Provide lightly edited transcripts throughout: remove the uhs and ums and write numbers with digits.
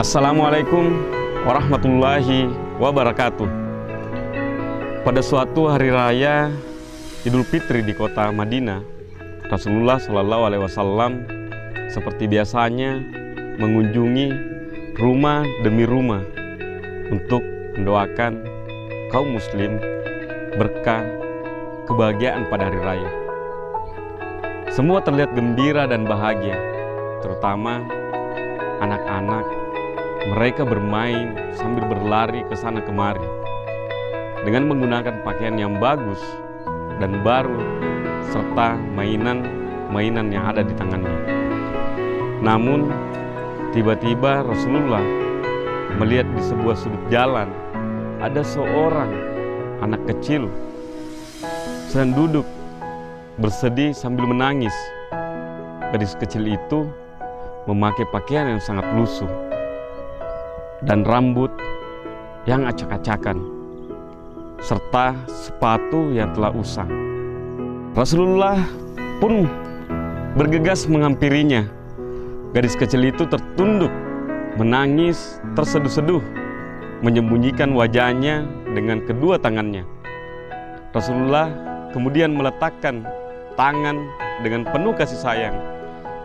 Assalamualaikum warahmatullahi wabarakatuh. Pada suatu hari raya Idul Fitri di kota Madinah, Rasulullah Shallallahu Alaihi Wasallam seperti biasanya mengunjungi rumah demi rumah untuk mendoakan kaum muslim berkah kebahagiaan pada hari raya. Semua terlihat gembira dan bahagia, terutama anak-anak. Mereka bermain sambil berlari ke sana kemari dengan menggunakan pakaian yang bagus dan baru serta mainan-mainan yang ada di tangannya. Namun tiba-tiba Rasulullah melihat di sebuah sudut jalan ada seorang anak kecil sedang duduk bersedih sambil menangis. Gadis kecil itu memakai pakaian yang sangat lusuh dan rambut yang acak-acakan serta sepatu yang telah usang. Rasulullah pun bergegas menghampirinya. Gadis kecil itu tertunduk, menangis terseduh-seduh, menyembunyikan wajahnya dengan kedua tangannya. Rasulullah kemudian meletakkan tangan dengan penuh kasih sayang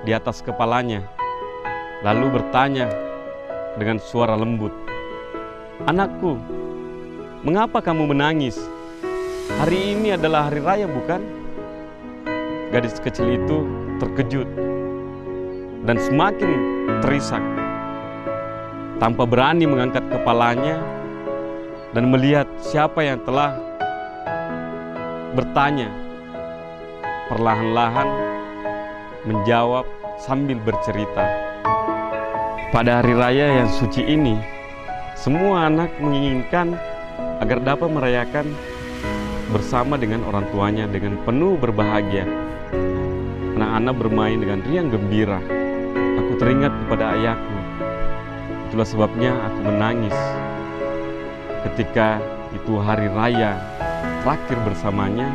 di atas kepalanya, lalu bertanya dengan suara lembut, "Anakku, mengapa kamu menangis? Hari ini adalah hari raya, bukan?" Gadis kecil itu terkejut dan semakin terisak. Tanpa berani mengangkat kepalanya dan melihat siapa yang telah bertanya, perlahan-lahan menjawab sambil bercerita, "Pada hari raya yang suci ini, semua anak menginginkan agar dapat merayakan bersama dengan orang tuanya dengan penuh berbahagia. Anak-anak bermain dengan riang gembira. Aku teringat kepada ayahku. Itulah sebabnya aku menangis ketika itu hari raya terakhir bersamanya.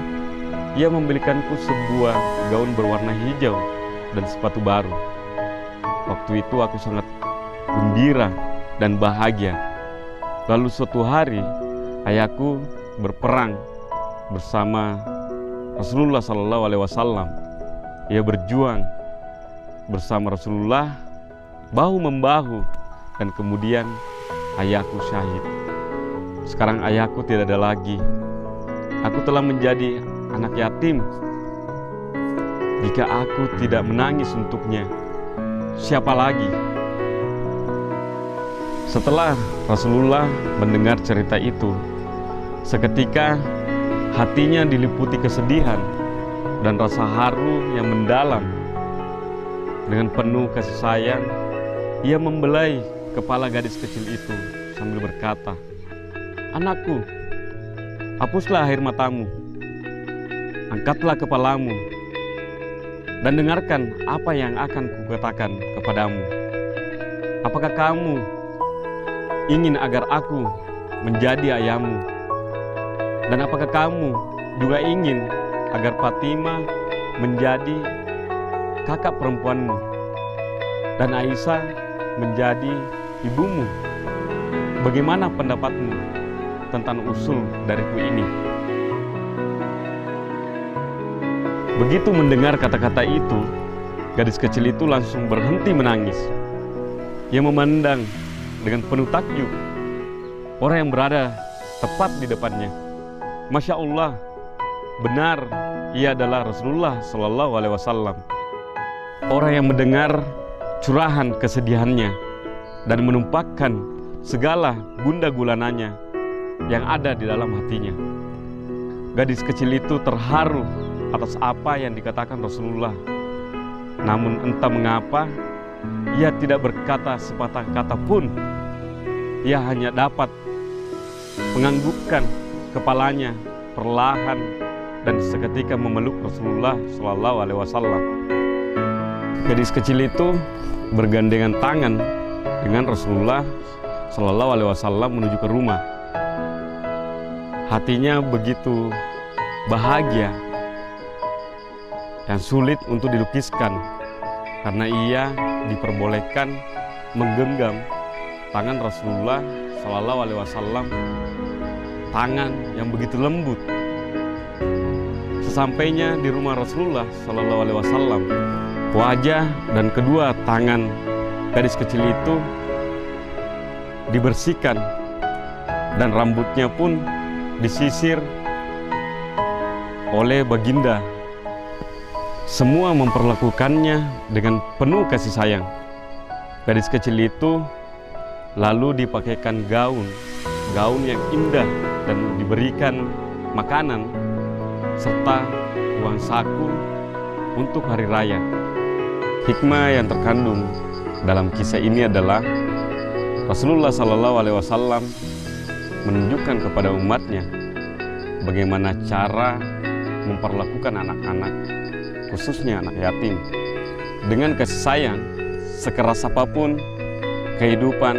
Ia membelikanku sebuah gaun berwarna hijau dan sepatu baru. Waktu itu aku sangat gembira dan bahagia. Lalu suatu hari ayahku berperang bersama Rasulullah Sallallahu Alaihi Wasallam. Ia berjuang bersama Rasulullah bahu membahu dan kemudian ayahku syahid. Sekarang ayahku tidak ada lagi. Aku telah menjadi anak yatim. Jika aku tidak menangis untuknya, siapa lagi?" Setelah Rasulullah mendengar cerita itu, seketika hatinya diliputi kesedihan dan rasa haru yang mendalam. Dengan penuh kasih sayang, ia membelai kepala gadis kecil itu sambil berkata, "Anakku, hapuslah air matamu, angkatlah kepalamu, dan dengarkan apa yang akan kukatakan kepadamu. Apakah kamu ingin agar aku menjadi ayahmu? Dan apakah kamu juga ingin agar Fatimah menjadi kakak perempuanmu dan Aisyah menjadi ibumu? Bagaimana pendapatmu tentang usul dariku ini?" Begitu mendengar kata-kata itu, gadis kecil itu langsung berhenti menangis. Ia memandang dengan penuh takjub orang yang berada tepat di depannya. Masya Allah, benar ia adalah Rasulullah Sallallahu Alaihi Wasallam. Orang yang mendengar curahan kesedihannya dan menumpahkan segala gundah gulananya yang ada di dalam hatinya. Gadis kecil itu terharu atas apa yang dikatakan Rasulullah. Namun entah mengapa ia tidak berkata sepatah kata pun. Ia hanya dapat menganggukkan kepalanya perlahan dan seketika memeluk Rasulullah Shallallahu Alaihi Wasallam. Gadis kecil itu bergandengan tangan dengan Rasulullah Shallallahu Alaihi Wasallam menuju ke rumah. Hatinya begitu bahagia yang sulit untuk dilukiskan, karena ia diperbolehkan menggenggam tangan Rasulullah Shallallahu Alaihi Wasallam, tangan yang begitu lembut. Sesampainya di rumah Rasulullah Shallallahu Alaihi Wasallam, wajah dan kedua tangan gadis kecil itu dibersihkan dan rambutnya pun disisir oleh baginda. Semua memperlakukannya dengan penuh kasih sayang. Gadis kecil itu lalu dipakaikan gaun yang indah dan diberikan makanan serta uang saku untuk hari raya. Hikmah yang terkandung dalam kisah ini adalah Rasulullah Shallallahu Alaihi Wasallam menunjukkan kepada umatnya bagaimana cara memperlakukan anak-anak, khususnya anak yatim, dengan kasih sayang. Sekeras apapun kehidupan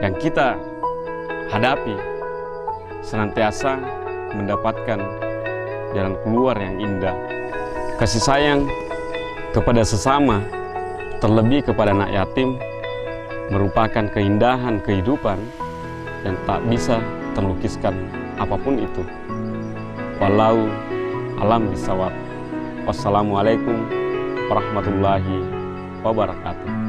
yang kita hadapi, senantiasa mendapatkan jalan keluar yang indah. Kasih sayang kepada sesama, terlebih kepada anak yatim, merupakan keindahan kehidupan yang tak bisa terlukiskan apapun itu. Wallahu a'lam bishawab. Wassalamualaikum warahmatullahi wabarakatuh.